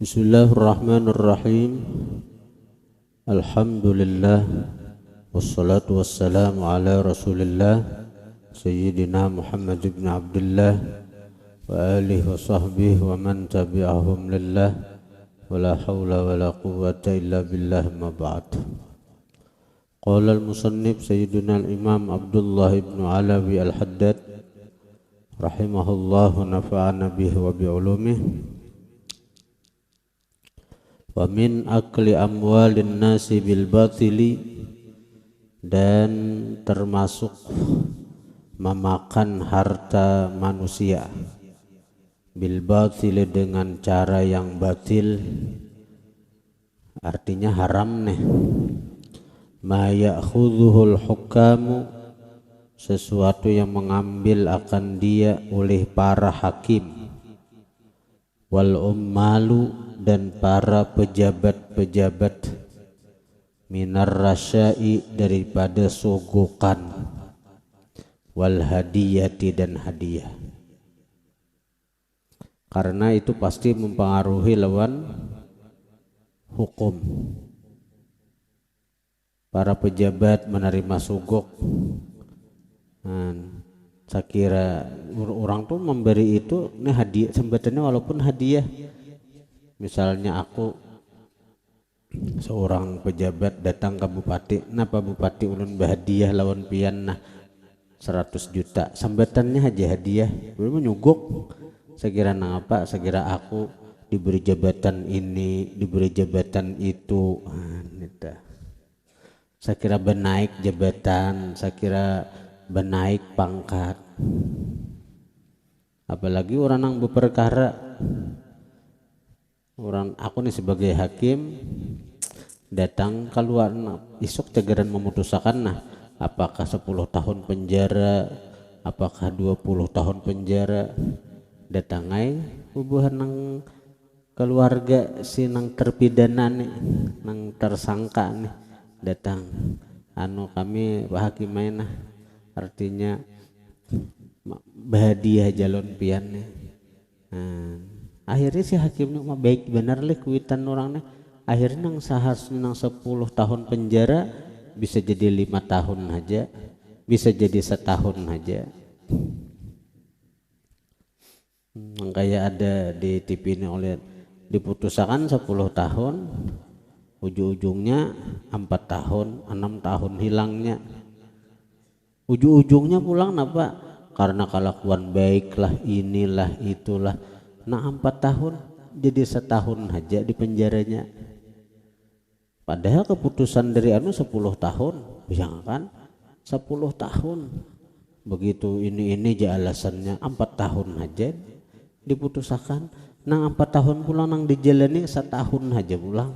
Bismillahirrahmanirrahim. Alhamdulillah wassalatu wassalamu ala Rasulillah Sayyidina Muhammad ibn Abdullah wa alihi wa sahbihi wa man tabi'ahum lillah wa la hawla wa la quwwata illa billah ma ba'd. Qala al-musannif Sayyidina al-Imam Abdullah ibn Alawi al-Haddad rahimahullahu nafa'ana bihi wa bi'ulumihi. Wa min akli amwalin nasi bil batili, dan termasuk memakan harta manusia bil batili dengan cara yang batil, artinya haram nih. Ma ya'khudhuhul hukamu, sesuatu yang mengambil akan dia oleh para hakim, wal ummalu, dan para pejabat-pejabat, minar rasyai, daripada sogokan, wal hadiyati, dan hadiah. Karena itu pasti mempengaruhi lawan hukum. Para pejabat menerima sogok, saya kira orang tuh memberi itu nih hadiah, sebenarnya walaupun hadiah. Misalnya aku seorang pejabat datang ke bupati, napa bupati ulun berhadiah lawan pian nah 100 juta, sambatannya aja hadiah, belum menyuguk. Sekira apa? Sekira aku diberi jabatan ini, diberi jabatan itu, saya kira benaik jabatan, saya kira benaik pangkat. Apalagi orang yang berperkara. Orang aku nih sebagai hakim datang keluar isuk tegeran memutuskan nah apakah 10 tahun penjara, apakah 20 tahun penjara, datangai hubungan nang keluarga si nang terpidana nih, nang tersangka nih, datang kami Pak Hakim nah, artinya bahadiah jalon pian nih. Akhirnya si hakimnya mah baik benar leh kuitan orangnya. Akhirnya nang seharusnya nang 10 tahun penjara bisa jadi 5 tahun aja, bisa jadi setahun aja. Kayak ada di TV ini oleh diputuskan 10 tahun, ujung-ujungnya 4 tahun, 6 tahun hilangnya. Ujung-ujungnya pulang apa? Karena kelakuan baik lah, inilah itulah. Nah 4 tahun jadi setahun aja di penjaranya. Padahal keputusan dari 10 tahun, jangan kan 10 tahun. Begitu ini aja alasannya 4 tahun aja diputuskan. Nang 4 tahun pulang nang dijalani setahun aja pulang.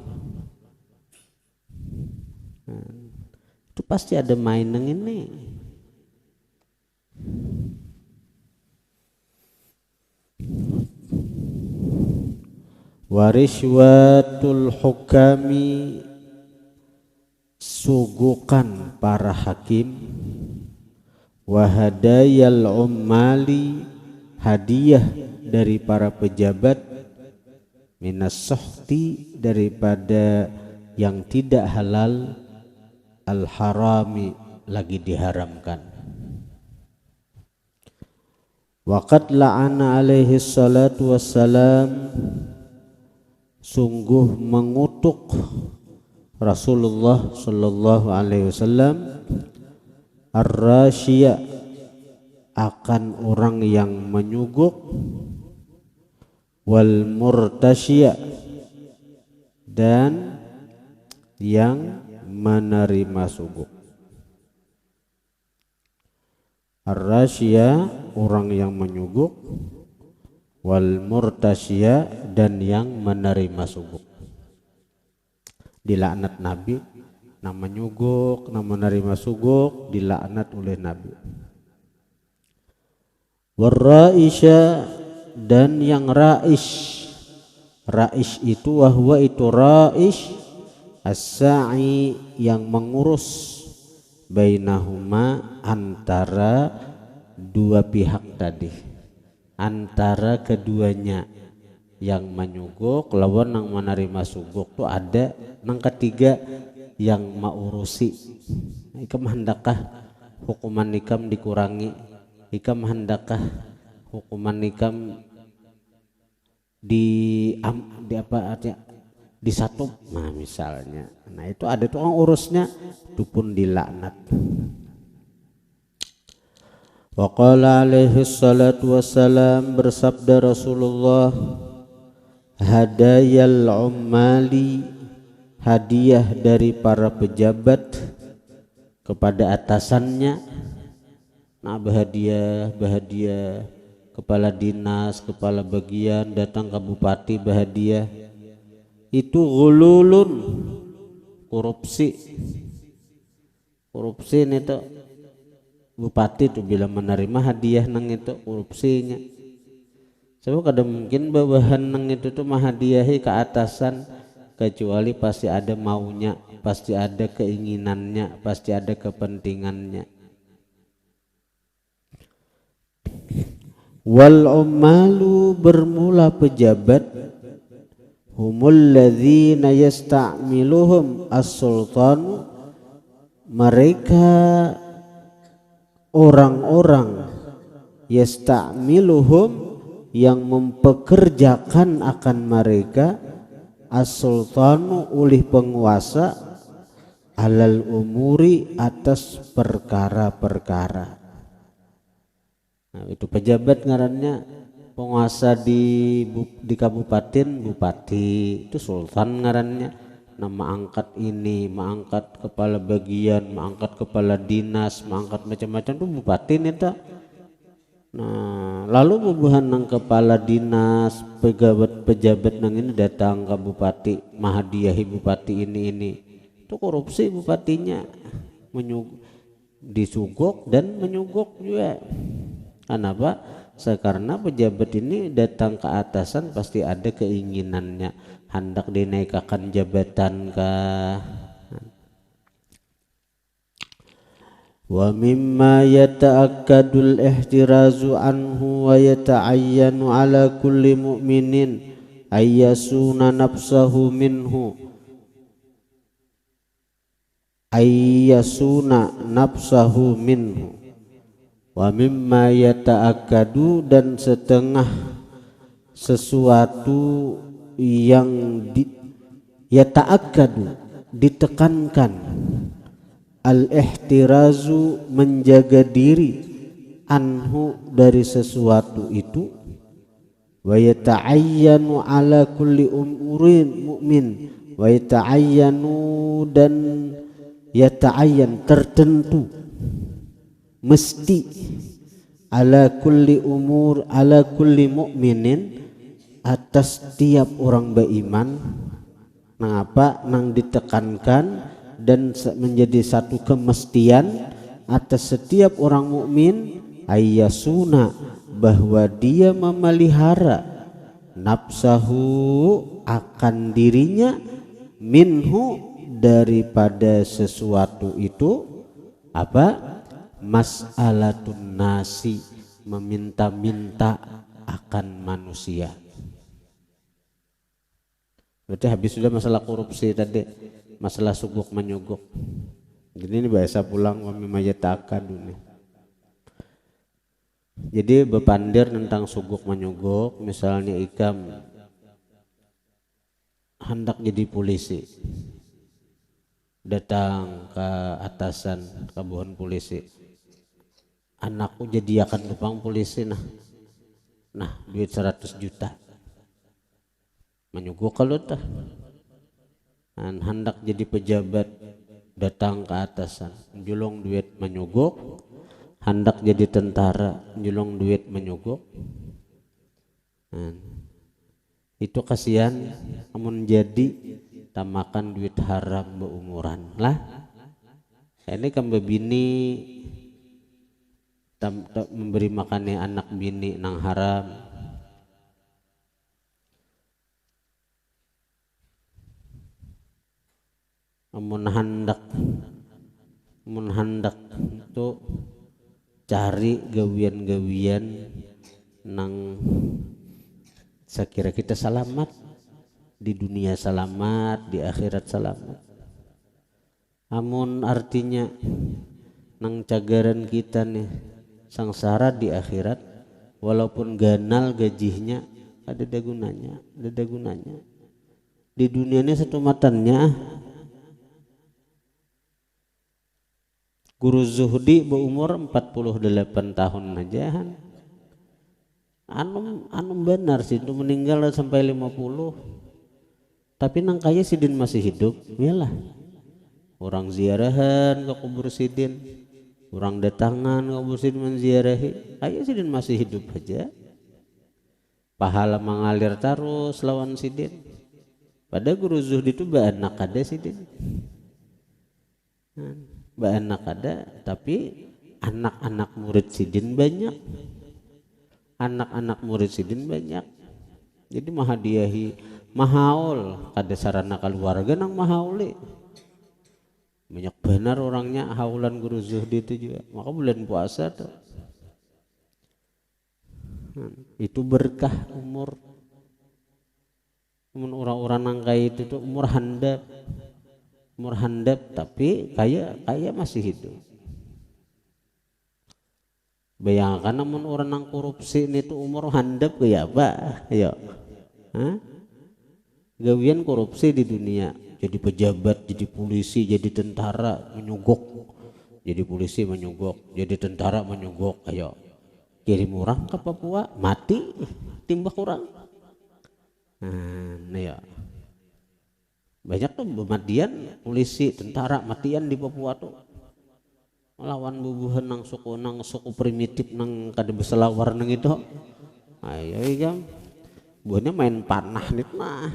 Itu pasti ada main nang ini. Wariswatul hukami, sugukan para hakim, wahadayal ummali, hadiah dari para pejabat, minas suhti, daripada yang tidak halal, al harami, lagi diharamkan. Waqad la'ana alaihi salatu wassalam, sungguh mengutuk Rasulullah sallallahu alaihi wasallam ar-rasyiya, akan orang yang menyuguk, wal murtasyiya, dan yang menerima suguk. Ar-rasyiya, orang yang menyuguk, wal murtasyiya, dan yang menerima suguk. Dilaknat Nabi, nang menyuguk, nang menerima suguk, dilaknat oleh Nabi. Warraisya, dan yang raish. Raish itu wahwa itu raish as-sa'i, yang mengurus bainahuma, antara dua pihak tadi, antara keduanya, yang menyuguk lawan nang menerima suguk tuh ada. Nang ketiga yang maurusi. Ikam hendakkah hukuman nikam dikurangi? Ikam hendakkah hukuman nikam di apa artinya disatup? Nah misalnya, nah itu ada tuh orang urusnya, itu pun dilaknat. Wa qala alaihi salatu wassalam, bersabda Rasulullah, hadayal ummali, hadiah dari para pejabat kepada atasannya. Nah bahagia kepala dinas, kepala bagian datang ke bupati bahagia, itu ghululun, korupsi ini tuh bupati tuh bila menerima hadiah nang itu korupsinya. Sebab kadang mungkin bawahan nang itu tuh mahadiahi ke atasan, kecuali pasti ada maunya, pasti ada keinginannya, pasti ada kepentingannya. Wal ummalu, bermula pejabat, humul ladzina yasta'miluhum as-sultan, mereka orang-orang yasta'miluhum yang mempekerjakan akan mereka, as-sultanu oleh penguasa, alal umuri atas perkara-perkara. Nah, itu pejabat ngarannya penguasa di kabupaten, bupati, itu sultan ngarannya. Nama angkat ini, mengangkat kepala bagian, mengangkat kepala dinas, mengangkat macam-macam tuh bupati nih tak. Nah, lalu bubuhan nang kepala dinas, pejabat nang ini datang ke bupati, mahadiahi bupati ini. Itu korupsi bupatinya, disuguk dan menyuguk juga. Kenapa? Karena pejabat ini datang ke atasan pasti ada keinginannya, hendak dinaikkan jabatan kah. Wa mimma yata'akkadul ihtirazu anhu wa yata'ayyanu ala kulli mu'minin ayyasuna nafsahu minhu, wa mimma yata'akkadu, dan setengah sesuatu yang yata'akkadu ditekankan, al-ihtirazu menjaga diri, anhu dari sesuatu itu, wa yata'ayyanu ala kulli umurin mu'min, wa yata'ayyanu, dan yata'ayyan tertentu, mesti, ala kulli umur, ala kulli mu'minin, atas tiap orang beriman. Nang apa? Nang ditekankan dan menjadi satu kemestian atas setiap orang mukmin, ayyasuna, bahwa dia memelihara, nafsahu, akan dirinya, minhu, daripada sesuatu itu, apa? Mas'alatun nasi, meminta-minta akan manusia. Berarti habis sudah masalah korupsi tadi, masalah suguk menyuguk. Jadi ini bahasa pulang wa mimma yata'akkadu. Jadi bepandir tentang suguk menyuguk, misalnya ikam hendak jadi polisi, datang ke atasan kabuhan polisi, anakku jadi akan tukang polisi, nah duit 100 juta, menyuguk kalau tah. Dan hendak jadi pejabat, datang ke atasan, julung duit menyuguk. Hendak jadi tentara, julung duit menyuguk. Nah, itu kasihan, namun jadi tamakan duit haram beumuran lah. Ini kan bebini memberi makannya anak bini nang haram. Mun hendak itu cari gawian-gawian nang Sekira kita selamat di dunia, selamat di akhirat, selamat. Amun artinya nang cagaran kita nih sangsara di akhirat, walaupun ganal gajihnya, ada gunanya, ada gunanya. Di dunia ini satu matannya Guru Zuhdi berumur 48 tahun aja kan. Anu benar sih itu meninggal sampai 50. Tapi nang kaya Sidin masih hidup, iyalah. Orang ziarahan ke kubur Sidin, orang datangan ke kubur Sidin menziarahi, kaya Sidin masih hidup aja. Pahala mengalir terus lawan Sidin. Pada Guru Zuhdi itu anak ada Sidin. Anak ada, tapi anak-anak murid Sidin banyak. Anak-anak murid Sidin banyak. Jadi mahadiahi mahaul kada sarana keluarga nang mahauli. Banyak benar orangnya haulan Guru Zuhdi itu juga. Maka bulan puasa tuh. Itu berkah umur. Orang-orang nang kaya itu tuh umur handap. Umur handap tapi kaya masih hidup. Bayangkan namun orang yang korupsi ini tuh umur handap kayak apa? Ayo, gawian korupsi di dunia, jadi pejabat, jadi polisi, jadi tentara menyogok, jadi polisi menyogok, jadi tentara menyogok. Ayo, kirim orang ke Papua mati, timbak orang. Nah ya. Banyak tuh matian polisi, tentara matian di Papua tuh. Melawan bubuhan nang suku primitif nang kada beselawar nang itu. Ayo jam. Buahnya main panah nih mah.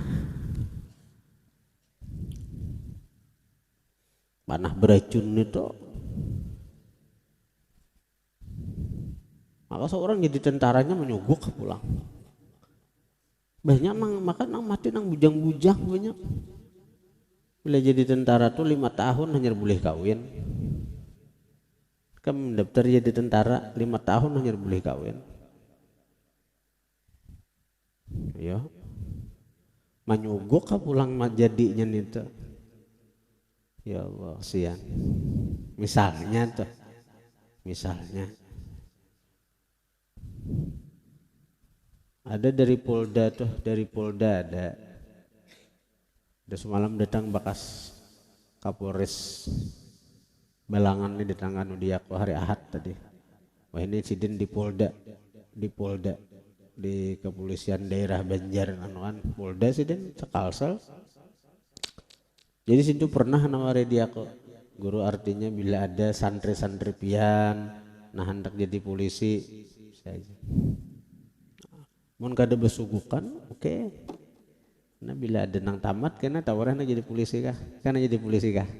Panah beracun itu. Maka seorang jadi tentaranya menyogok pulang. Banyak maka nang mati nang bujang-bujang banyak. Bila jadi tentara tuh 5 tahun hanya boleh kawin. Kamu daftar jadi tentara 5 tahun hanya boleh kawin. Ya. Manyugok pulang jadinya itu. Ya Allah, sian. Misalnya tuh. Misalnya. Ada dari Polda tuh, dari Polda ada semalam datang bekas Kapolres Balangan ini datang Diako hari Ahad tadi. Wah ini Sidin di Polda di kepolisian daerah Banjar anuan Polda Sidin Sekalsel. Jadi situ pernah nawari Diako guru, artinya bila ada santri-santri pian nah hendak jadi polisi saja. Mun kada besugukan, oke. Nah bila ada nang tamat kena tawaran jadi polisi kah? Karena jadi polisi kah?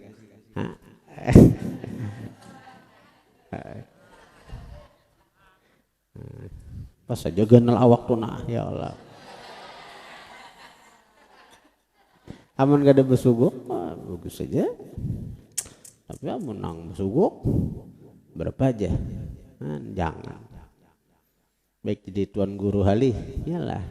Pas saja ganal awak tuh nah, ya Allah. Aman kada besuguk, bagus saja. Tapi amun nang besuguk berapa aja? Jangan. Baik jadi tuan guru hali, iyalah.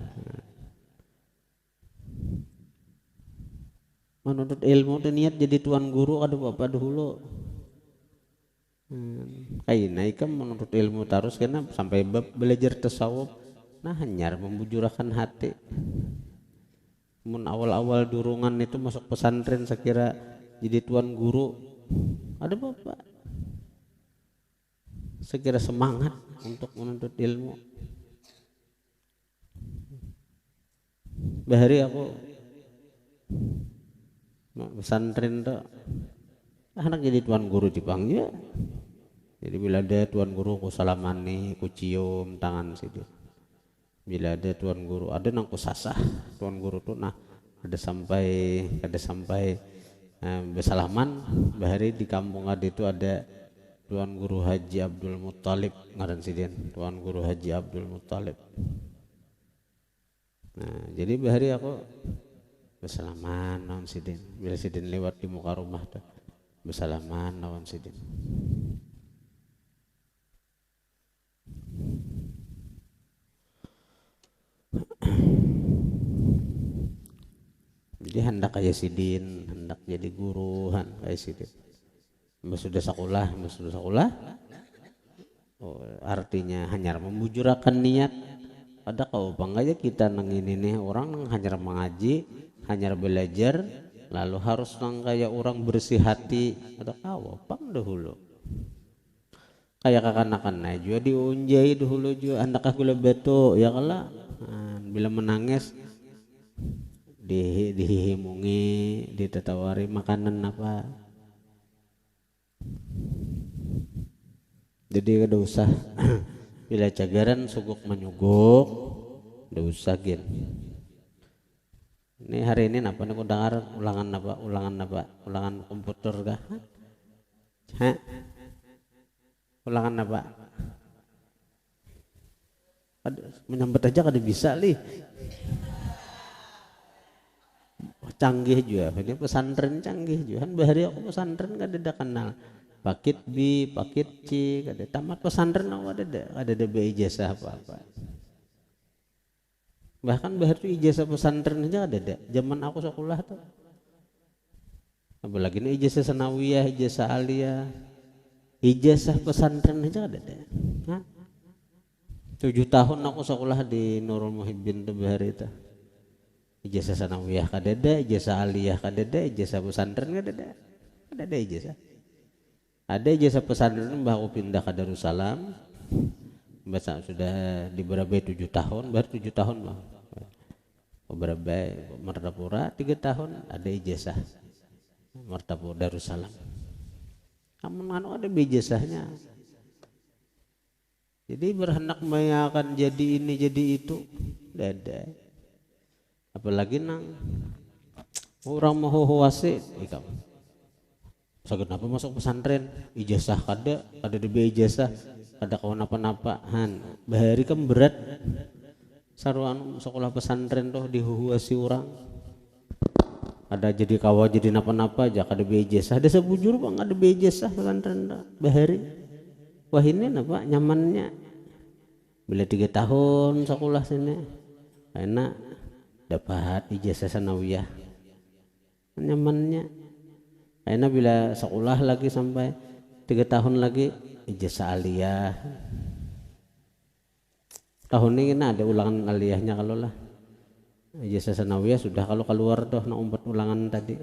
Menuntut ilmu tuh niat jadi tuan guru ada apa dahulu. Kayak naik kan menuntut ilmu terus karena sampai belajar tasawuf. Nah hanyar membujurkan hati. Mun awal-awal durungan itu masuk pesantren sekira jadi tuan guru ada bapak. Sekira semangat untuk menuntut ilmu. Bahari aku pesantren tuh anak jadi tuan guru dipanggil. Jadi bila ada tuan guru ku salamani, ku cium tangan situ. Bila ada tuan guru, ada nang ku sasah tuan guru tuh nah ada sampai bersalaman. Bahari di kampung ada itu ada tuan guru Haji Abdul Muttalib ngaran Sidin, tuan guru Haji Abdul Muttalib. Nah jadi bahari aku bersalaman lawan Sidin. Bila Sidin lewat di muka rumah tuh bersalaman lawan Sidin. Jadi hendak kayak sidin, hendak jadi guru, kayak sidin. Sudah sekolah, oh, artinya hanya membujurakan niat. Ada kau aja kita nang ini nih orang nang hanya mengaji, hanya belajar, lalu harus nang kayak orang bersih hati. Ada kau pang dahulu. Kayak kakak-kakak juga diunjai dahulu juga anak aku beto ya kala. Bila menangis dihimungi, ditetawari makanan apa. Jadi kada usah bila cagaran suguk menyuguk, kada usah gin. Ini hari ini napa nih dengar ulangan komputer kah? Hah? Ulangan apa? Menyambut aja kada bisa li. Canggih juga, ini pesantren canggih juga. Kan bahari aku pesantren kada kenal. Pakit B, pakit C, kada tamat pesantren aku ada ijazah apa-apa. Bahkan bahari ijazah pesantren aja ada. Zaman aku sekolah tuh. Apalagi ini ijazah sanawiyah, ijazah aliyah, ijazah pesantren aja ada. 7 tahun aku sekolah di Nurul Muhibbin tuh bahari itu. Ijazah sanawiyah kadada, ijazah aliyah kadada, ijazah pesantren kadada. Ada ijazah. Ada ijazah pesantren bahwa pindah ke Darussalam. Bahasa sudah di Berabai 7 tahun, baru 7 tahun lah. Berabai Martapura 3 tahun ada ijazah. Martapura Darussalam. Namun ada ijazahnya. Jadi berhendak akan jadi ini jadi itu, ada. Apalagi nang orang mau wasit, ikam. Kenapa masuk pesantren? Ijazah kada diberi ijazah, kada kawan apa-apa. Bahari kan berat. Saruan sekolah pesantren tuh dihuhuasi orang. Ada jadi kawa jadi napa-napa aja kada diberi ijazah. Ada sebujur bang ada diberi ijazah pesantren bahari. Wah ini napa nyamannya. Bila 3 tahun sekolah sini, enak dapat ijazah sanawiyah. Nyamannya. Enak bila sekolah lagi sampai 3 tahun lagi ijazah aliyah. Tahun ini ada ulangan aliyahnya kalau lah. Ijazah sanawiyah sudah kalau keluar tuh nak umpat ulangan tadi.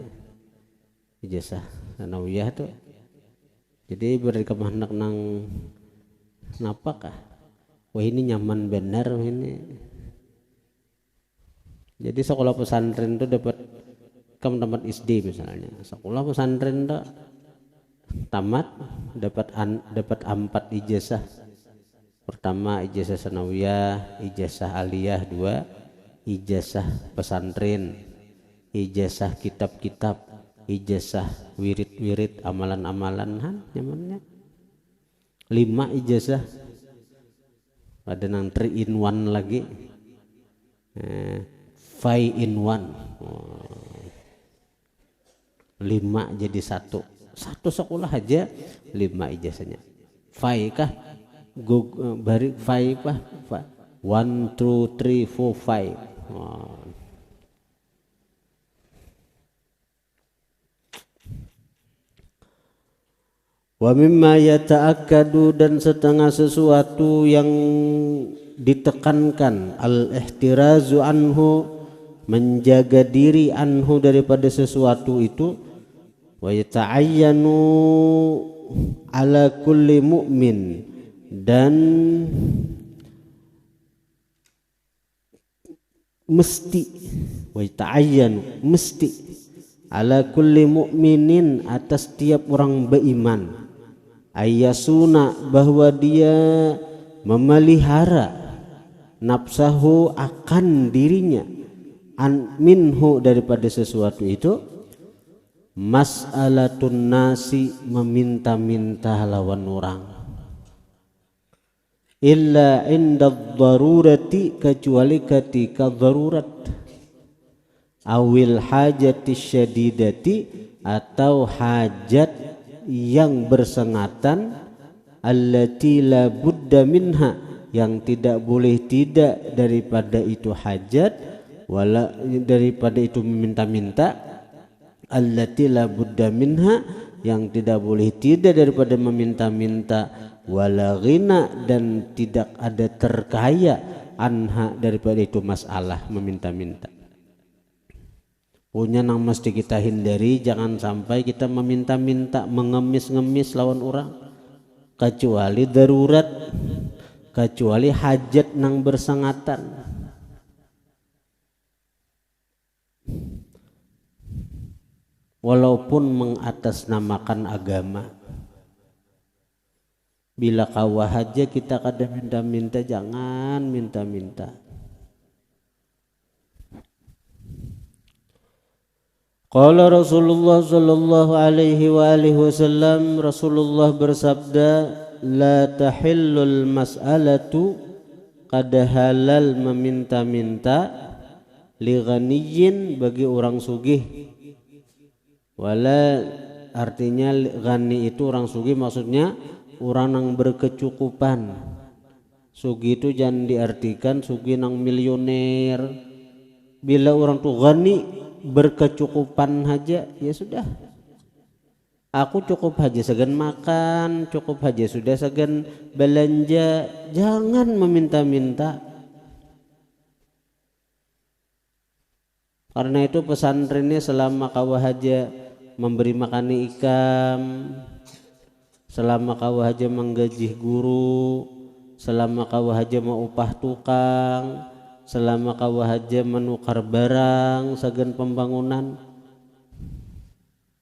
Ijazah sanawiyah tuh. Jadi beri kemahanak nang napakah? Wah ini nyaman benar ini. Jadi sekolah pesantren tuh dapat tempat SD misalnya, sekolah pesantren tak tamat dapat 4 ijazah. Pertama ijazah sanawiyah, ijazah aliyah 2, ijazah pesantren, ijazah kitab-kitab, ijazah wirid-wirid, amalan-amalan nyamannya. 5 ijazah. Ada nang 3 in 1 lagi. 5 in 1. 5 jadi 1 sekolah aja 5 ijazahnya. 5 kah? Bari 5 kah? 1, 2, 3, 4, 5. Wa mimma yata'akkadu dan setengah sesuatu yang ditekankan al-ihtirazu anhu menjaga diri anhu daripada sesuatu itu. Wa yata'ayyanu ala kulli mu'min dan mesti wa yata'ayyanu mesti ala kulli mu'minin atas tiap orang beriman ayyasuna bahwa dia memelihara nafsahu akan dirinya minhu daripada sesuatu itu mas'alatun nasi meminta-minta lawan orang illa inda darurati kecuali ketika darurat awil hajati syadidati atau hajat yang bersengatan allati la budda minha yang tidak boleh tidak daripada itu hajat wala daripada itu meminta-minta, allati la budda minha yang tidak boleh tidak daripada meminta-minta, wala ghina dan tidak ada terkaya, anha daripada itu masalah meminta-minta. Punya yang mesti kita hindari, jangan sampai kita meminta-minta, mengemis-ngemis lawan orang, kecuali darurat, kecuali hajat nang bersangatan. Walaupun mengatasnamakan agama, bila kawah aja kita kadang minta-minta, jangan minta-minta. Qala Rasulullah sallallahu alaihi wa alihi wasallam, Rasulullah bersabda, la tahillul mas'alatu, kada halal meminta-minta, li ghaniyin bagi orang sugih. Wala artinya ghani itu orang sugih, maksudnya orang yang berkecukupan. Sugih itu jangan diartikan sugih nang milioner. Bila orang tuh ghani, berkecukupan aja, ya sudah, aku cukup aja segan makan, cukup aja sudah segan belanja, jangan meminta-minta. Karena itu pesantrennya selama kawah aja memberi makan ikam, selama kawah aja menggaji guru, selama kawah aja mau upah tukang, selama kawah aja menukar barang segan pembangunan,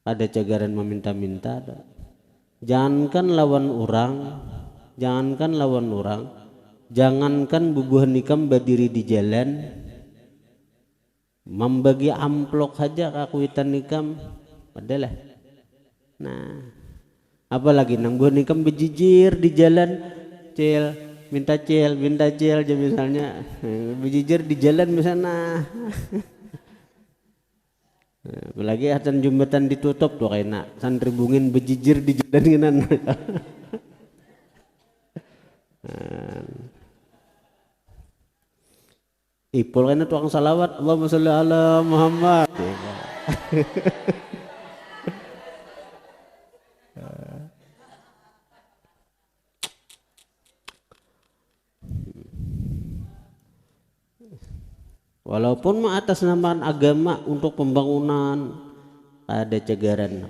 ada cagaran meminta-minta. Jangankan lawan orang, jangankan bubuhan ikam berdiri di jalan, membagi amplok saja kakuitan nikam adalah. Nah, apalagi nang buah nikam bejijir di jalan, minta cil aja misalnya, bejijir di jalan misalnya. Apalagi atan jembatan ditutup tuh kayaknya santri bungin bejijir di jalan genan. Ipul kena tukang salawat, Allahumma sholli ala Muhammad. Walaupun atas nama agama untuk pembangunan ada cagaran.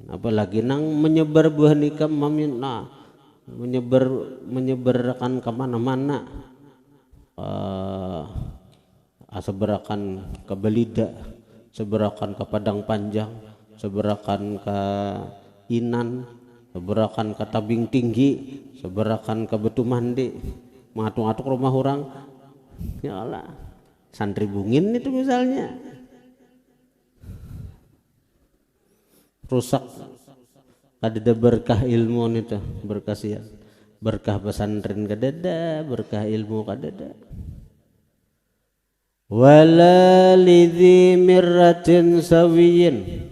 Apalagi nang menyebar buah nikam maminna, menyebarkan kemana-mana, seberakan ke Belida, seberakan ke Padang Panjang, seberakan ke Inan, seberakan ke Tabing Tinggi, seberakan ke Betu Mandi, mengatuk-atuk rumah orang. Ya Allah, santri bungin itu misalnya rusak. Kadada berkah ilmu itu, berkah sial, berkah pesantren kadada, berkah ilmu kadada. Wala lidhi mirratin sawiyin,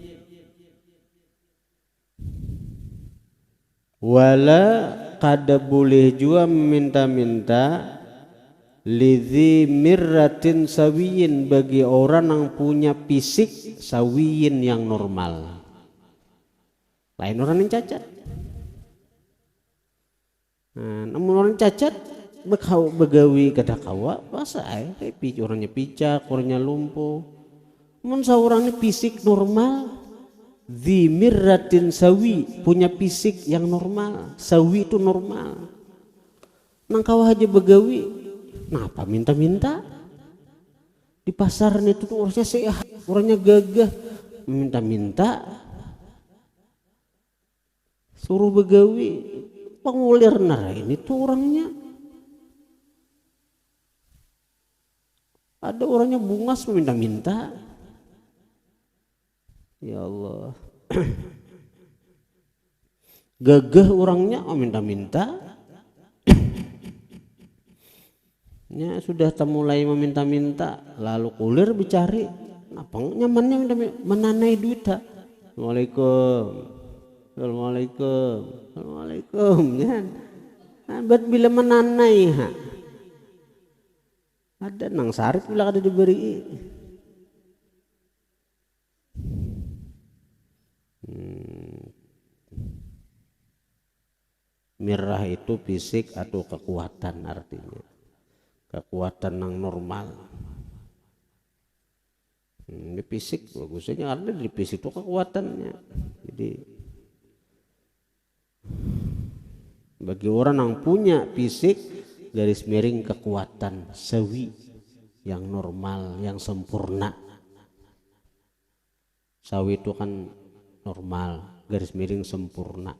wala kada boleh juga minta-minta lidhi mirratin sawiyin bagi orang yang punya fisik sawiyin yang normal. Lain orang yang cacat. Namun orang cacat begawi kada kawa masa orangnya picak, orangnya lumpuh. Namun seorang ini fisik normal, dzi mirratin sawi, punya fisik yang normal. Sawi itu normal. Nang kawa aja begawi, kenapa minta-minta? Di pasar itu tuh orangnya sehat, orangnya gagah, minta-minta. Suruh begawi pengulir, nah ini tuh orangnya ada orangnya bungas minta-minta. Ya Allah. Gagah orangnya minta-minta. Ya sudah mulai meminta-minta, lalu kulir bicari apa nyamannya minta-minta, menanai duit tak. Assalamualaikum. Assalamualaikum ya. Nah, bila menanai Ada nang sarip pula kada diberi. Mirah itu fisik atau kekuatan artinya. Kekuatan yang normal. Di fisik bagusnya ada di fisik itu kekuatannya. Jadi bagi orang yang punya fisik garis miring kekuatan sawi yang normal, yang sempurna. Sawi itu kan normal, garis miring sempurna.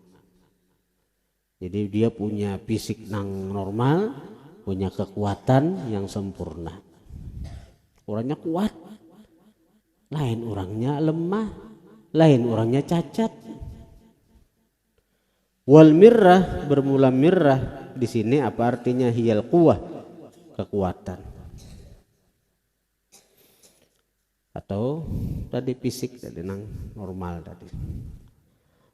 Jadi dia punya fisik yang normal, punya kekuatan yang sempurna. Orangnya kuat, lain orangnya lemah, lain orangnya cacat. Wal mirrah, bermula mirrah di sini apa artinya? Hiyal quwwah, kekuatan. Atau tadi fisik tadi nang normal tadi.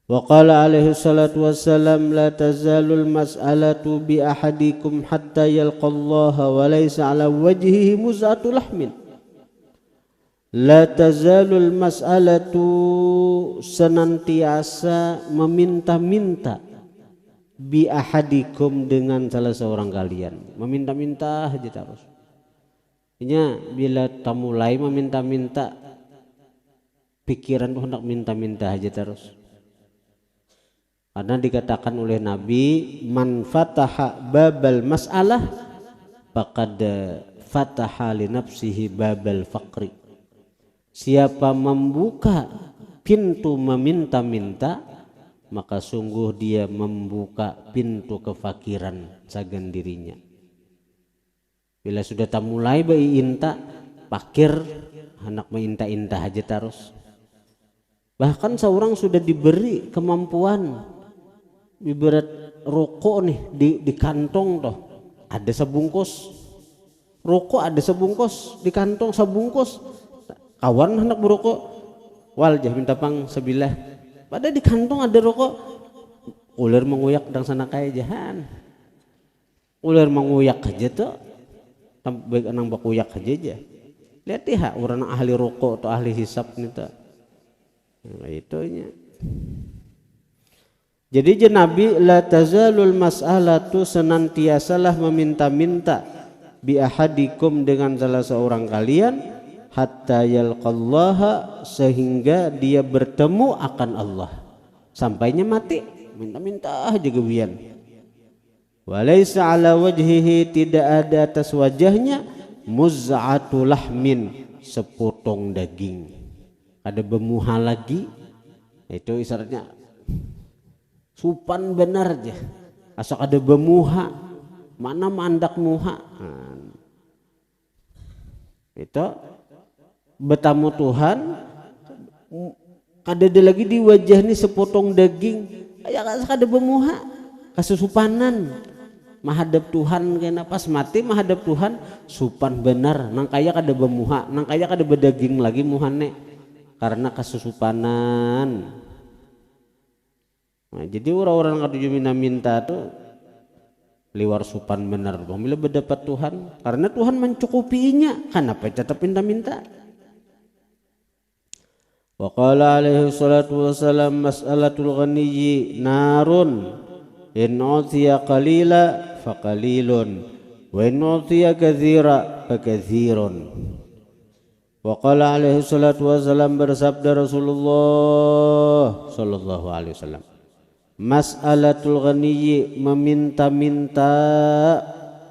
Wa qala alaihi salatu wassalam la tazalul mas'alatu bi ahadikum hatta yalqallaha wa laysa ala wajhihi muz'atu lahmin. La tazalul mas'alatu, senantiasa meminta-minta, bi ahadikum dengan salah seorang kalian. Meminta-minta aja terus. Artinya bila tamu mulai meminta-minta, pikiran tuh hendak minta-minta aja terus. Karena dikatakan oleh Nabi, man fataha babal mas'alah faqad fataha li nafsihi babal faqri. Siapa membuka pintu meminta-minta, maka sungguh dia membuka pintu kefakiran sagan dirinya. Bila sudah tak mulai bayi inta, fakir, anak minta-inta aja terus. Bahkan seorang sudah diberi kemampuan, ibarat rokok nih di kantong toh ada sebungkus rokok, ada sebungkus di kantong sebungkus. Kawan hendak berokok, wal jah minta pang sebilah, padahal di kantong ada rokok. Ular menguyak dan sana kaya jahan, ular menguyak aja tuh, baik anang bakuyak aja. Lihat ya orang ahli rokok atau ahli hisap nih tuh, nah, itunya. Jadi Nabi, la tazalul mas'alatu, senantiasalah meminta-minta, bi ahadikum dengan salah seorang kalian, hatta yalqallaha, sehingga dia bertemu akan Allah, sampainya mati minta-minta aja gebian. Walaysa ala wajhihi, tidak ada atas wajahnya, muz'atu lahmin, sepotong daging. Ada bemuha lagi, itu isyaratnya supan benar aja. Asal ada bemuha, mana mandak muha. Itu bertamu Tuhan, ada lagi di wajah ini sepotong daging, kayak ada bemuha, kasusupanan, menghadap Tuhan. Kena pas mati menghadap Tuhan, supan benar, nang kayak ada bemuha, nang kayak ada bedaging lagi muhane, karena kasusupanan. Nah, jadi orang-orang katuju minta tuh liwar supan benar, bila berdapat Tuhan, karena Tuhan mencukupinya, kenapa tetap minta-minta. Wa qala alaihi salatu wassalam, mas'alatul ghaniyyi narun, in utiya qalila fa qalilun, wa in utiya katsira fa katsirun. Wa qala alaihi salatu wassalam, bersabda Rasulullah sallallahu alaihi wasallam, mas'alatul ghaniyyi, meminta-minta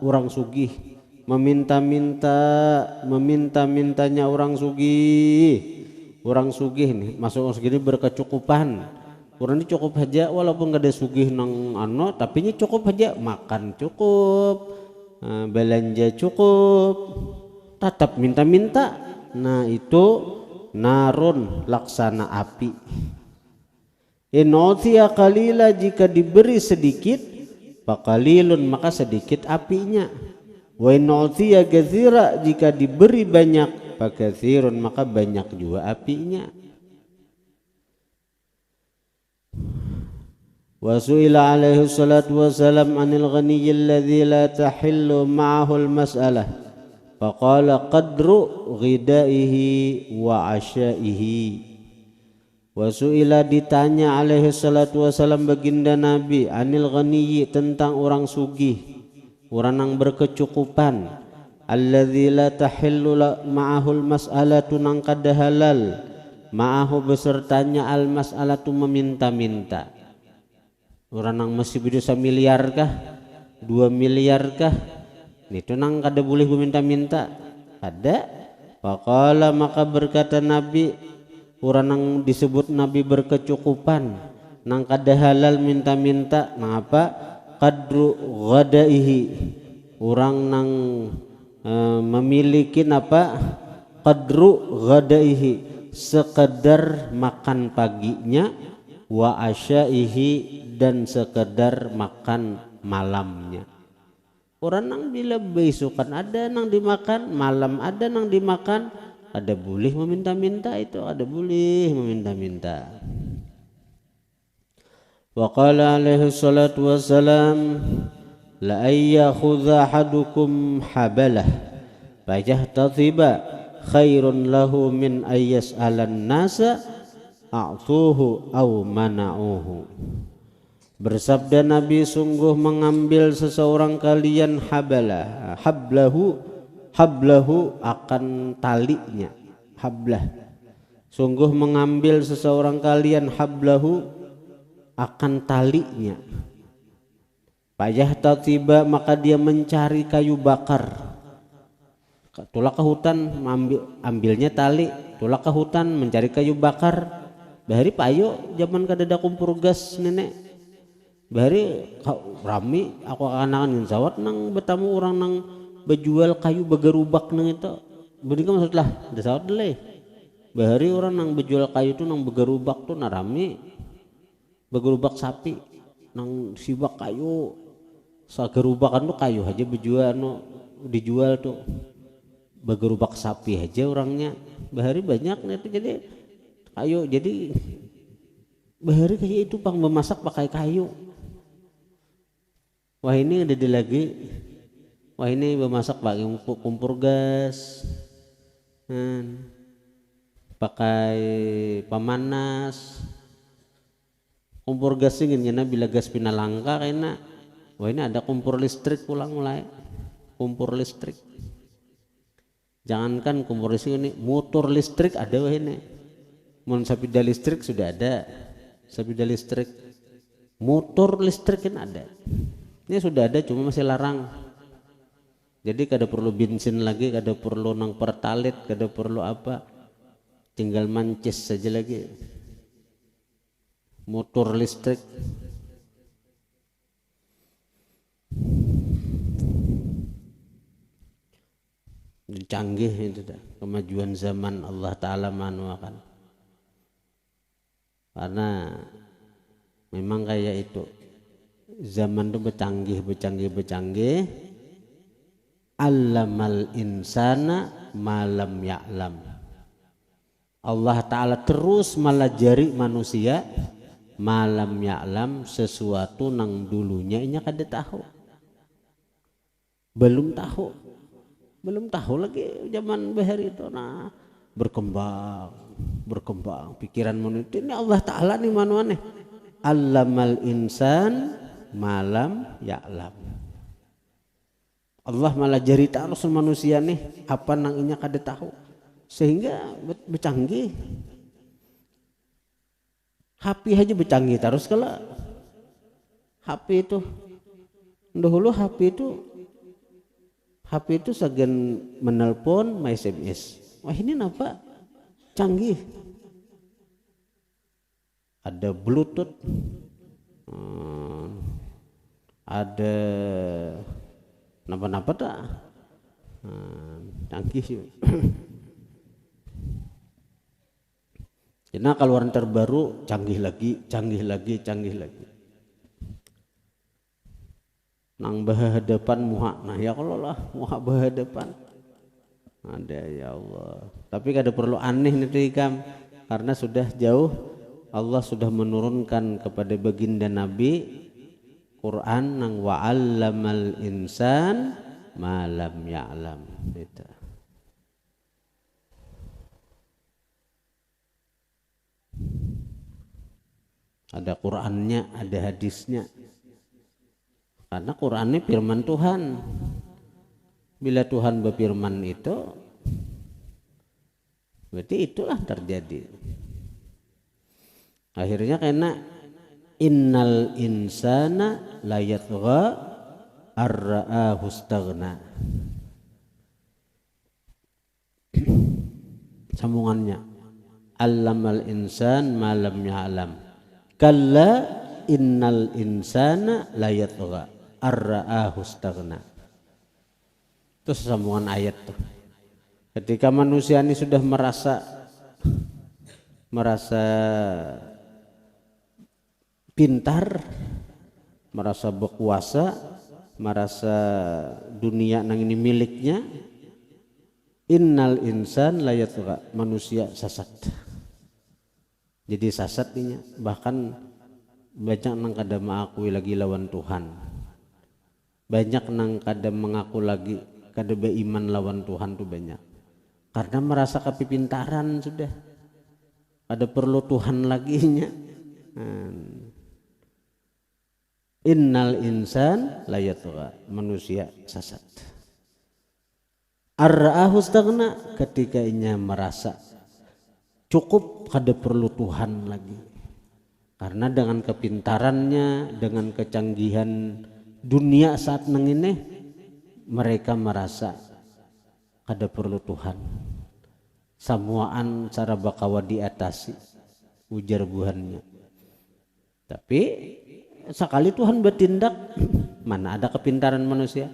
orang sugih, meminta-mintanya orang sugih. Orang sugih nih, masuk segini berkecukupan. Orang ini cukup aja, walaupun gak ada sugih nang ano, tapi ini cukup aja, makan cukup, belanja cukup, tetap minta-minta. Nah itu narun, laksana api. Inutiya qalila, jika diberi sedikit, faqalilun, maka sedikit apinya. Wa inutiya katsira, jika diberi banyak, fakatsirun, maka banyak juga apinya. Wa su'ila alaihi salatu wassalam anil ghaniyyi alladhi la tahillu ma'ahu al-mas'alah, faqala qadru ghidaihi wa asyaihi. Wa su'ila ditanya alaihi salatu wasalam baginda Nabi anil ghaniyyi tentang orang sugih, orang yang berkecukupan, alladzi la tahillu ma'ahul mas'alatu nang kada halal, ma'ahu besertanya al mas'alatu meminta-minta. Orang yang masih bisa miliar kah, 2 miliar kah, itu nang kada boleh meminta-minta. Ada. Faqala maka berkata Nabi, orang yang disebut Nabi berkecukupan, nang kada halal minta-minta, nang apa? Qadru ghadaihi, orang nang memiliki apa? Qadru ghadaihi, sekedar makan paginya, wa asyaihi, dan sekedar makan malamnya. Orang nang bila besukan ada nang dimakan, malam ada nang dimakan, ada boleh meminta-minta, itu ada boleh meminta-minta. Wa qala alaihi salatu wassalam la ayyakhudha ahadukum habalah fajahtatiba khairun lahu min ayyas'alan nasa a'tuhu aw mana'uhu. Bersabda Nabi, sungguh mengambil seseorang kalian hablahu akan talinya, hablah. Sungguh mengambil seseorang kalian hablahu akan talinya. Fajahtatiba maka dia mencari kayu bakar. Tulak ke hutan ambilnya tali, tulak ke hutan mencari kayu bakar. Bahari payo zaman kadada kumpur gas nenek. Bahari rami aku akan sawat nang bertamu orang nang bejual kayu begerubak nang itu. Benika maksudlah dasawat dele. Bahari orang nang bejual kayu tu nang begerubak tu narami. Begerubak sapi nang sibak kayu. Sagerubakan tu kayu aja bejual dijual tuh. Begerubak sapi aja orangnya. Bahari banyak itu jadi kayu, jadi bahari kayak itu pang memasak pakai kayu. Wah ini ada di lagi. Wah ini memasak pakai kumpur gas, pakai pemanas. Kumpur gas ingin bila gas pinalangka kayaknya. Wah ini ada kumpur listrik pulang mulai. Kumpur listrik. Jangankan kumpur listrik ini, motor listrik ada wah ini. Mun sapida listrik sudah ada. Sapida listrik. Motor listrik kan ada. Ini sudah ada cuma masih larang. Jadi kada perlu bensin lagi, kada perlu nang pertalit, kada perlu apa. Tinggal mancis saja lagi. Motor listrik. Canggih itu dah. Kemajuan zaman Allah Ta'ala manuakan. Karena memang kayak itu. Zaman itu bercanggih. Allamal insana malam ya'lam. Allah Ta'ala terus melajari manusia malam ya'lam, sesuatu nang dulunya inya kada tahu. Belum tahu lagi zaman bahari itu. Nah berkembang pikiran manusia ini. Allah Ta'ala nih manuannya allamal insan malam ya'lam. Allah malah jari terus manusia nih apa nang inya kada tahu, sehingga bercanggih. HP aja bercanggih terus kalau HP itu dahulu HP itu segan menelpon SMS. Wah ini napa canggih, ada Bluetooth, ada napa-napa tak canggih sih. Karena keluaran terbaru canggih lagi. Nang berhadapan muha, nah ya kalau lah muha berhadapan ada ya Allah. Tapi kada perlu aneh nih ikam, karena sudah jauh Allah sudah menurunkan kepada baginda Nabi Quran nang wa'allamal insan ma lam ya'lam. Itu. Ada Qur'annya, ada hadisnya. Karena Qur'annya firman Tuhan. Bila Tuhan berfirman itu, berarti itulah terjadi. Akhirnya karena innal insana la yatgha ar-ra'ahu istaghna. Sambungannya, allamal insan ma lam ya'lam. Kalla innal insana la yatgha ar-ra'ahu istaghna. Itu sambungan ayat tuh. Ketika manusia ini sudah merasa pintar, merasa berkuasa, merasa dunia nang ini miliknya, innal insan la yatgha, manusia sesat. Jadi sesat ini, bahkan banyak nang kada mengakui lagi lawan Tuhan. Banyak nang kada mengaku lagi kada beriman lawan Tuhan tuh banyak. Karena merasa kepintaran sudah. Ada perlu Tuhan lagi nya. Innal insan la yatgha, manusia sesat. Ar-ra'ahu istaghna, ketika inya merasa cukup kada perlu Tuhan lagi. Karena dengan kepintarannya, dengan kecanggihan dunia saat nang ini, mereka merasa kada perlu Tuhan. Samuaan cara bakawa diatasi ujar buhannya. Tapi sekali Tuhan bertindak, mana ada kepintaran manusia.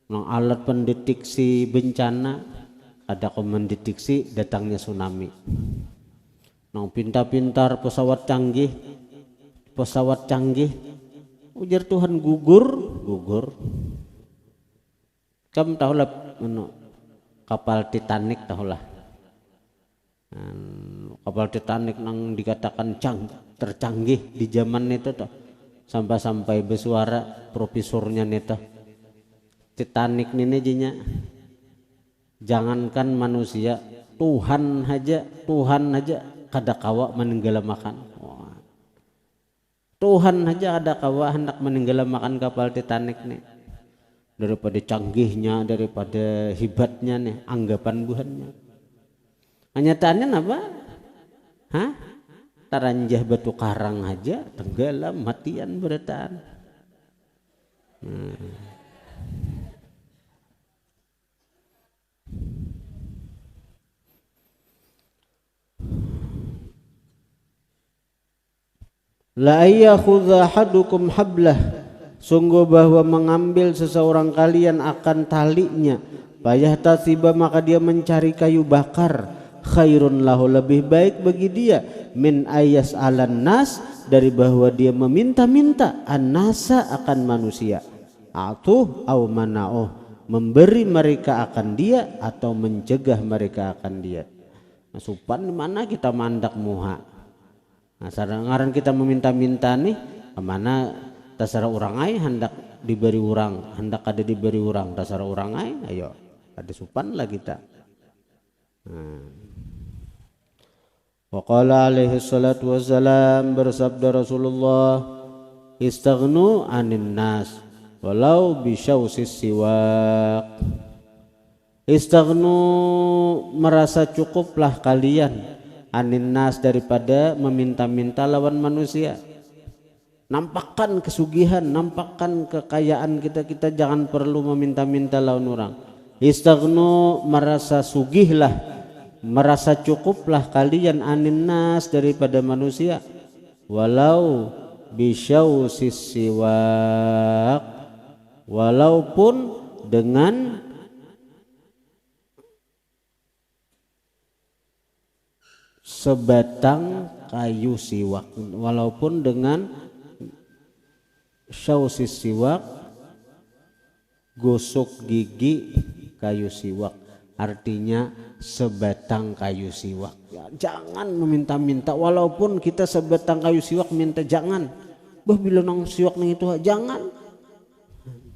Nang alat pendeteksi bencana, ada kau mendeteksi datangnya tsunami. Nang pintar-pintar pesawat canggih, ujar Tuhan gugur. Kamu tahulah kapal Titanic tahulah. Kapal Titanic nang dikatakan tercanggih di zaman itu tuh. Sampai bersuara profesornya neta. Titanic ini jinya. Jangankan manusia, Tuhan aja kada kawa menenggelamakan. Tuhan aja ada kawa hendak menenggelamakan kapal Titanic nih. Daripada canggihnya, daripada hebatnya nih anggapan buhannya. Kenyataannya apa? Taranjah batu karang aja tenggelam matian beretaan. La ayakhudha ahadukum hablah, sungguh bahwa mengambil seseorang kalian akan talinya, payah tasiba maka dia mencari kayu bakar, khairun lahu lebih baik bagi dia, min ayas alan nas dari bahwa dia meminta-minta an-nasa akan manusia, atuh au mana'uh memberi mereka akan dia atau mencegah mereka akan dia. Nah, supan mana kita mandak muha. Nah, ngaran kita meminta-minta nih kemana tasara orang ai hendak diberi orang, hendak ada diberi orang, tasara orang ai ayo ada supan lah kita. Wa qala alaihi salatu wassalam, bersabda Rasulullah, istaghnu anin nas walau bisyausis siwak. Istaghnu merasa cukuplah kalian anin nas daripada meminta-minta lawan manusia. Nampakkan kesugihan, nampakkan kekayaan kita jangan perlu meminta-minta lawan orang. Istaghnu merasa sugihlah, merasa cukuplah kalian anin nas daripada manusia, walau bisyausis siwak, walaupun dengan sebatang kayu siwak, walaupun dengan syausis siwak, gosok gigi kayu siwak, artinya sebatang kayu siwak. Ya, jangan meminta-minta, walaupun kita sebatang kayu siwak minta jangan. Bah bila nang siwak nang itu jangan.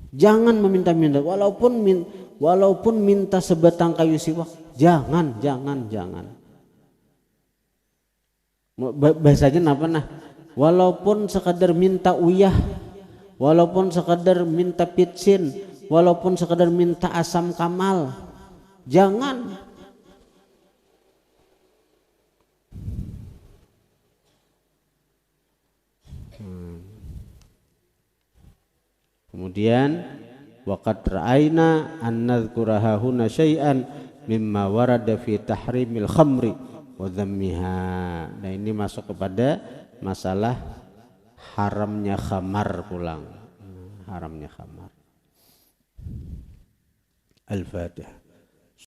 Jangan meminta-minta walaupun minta sebatang kayu siwak, jangan. Bahasanya apa nah? Walaupun sekadar minta uyah, walaupun sekadar minta pitsin, walaupun sekadar minta asam kamal, jangan. Kemudian waqad ra'ayna an nadhkuraha huna syai'an mimma warada fi tahrimil khamri wa dhammiha. Nah, ini masuk kepada masalah haramnya khamar pulang. Haramnya khamar. Al-Fatihah.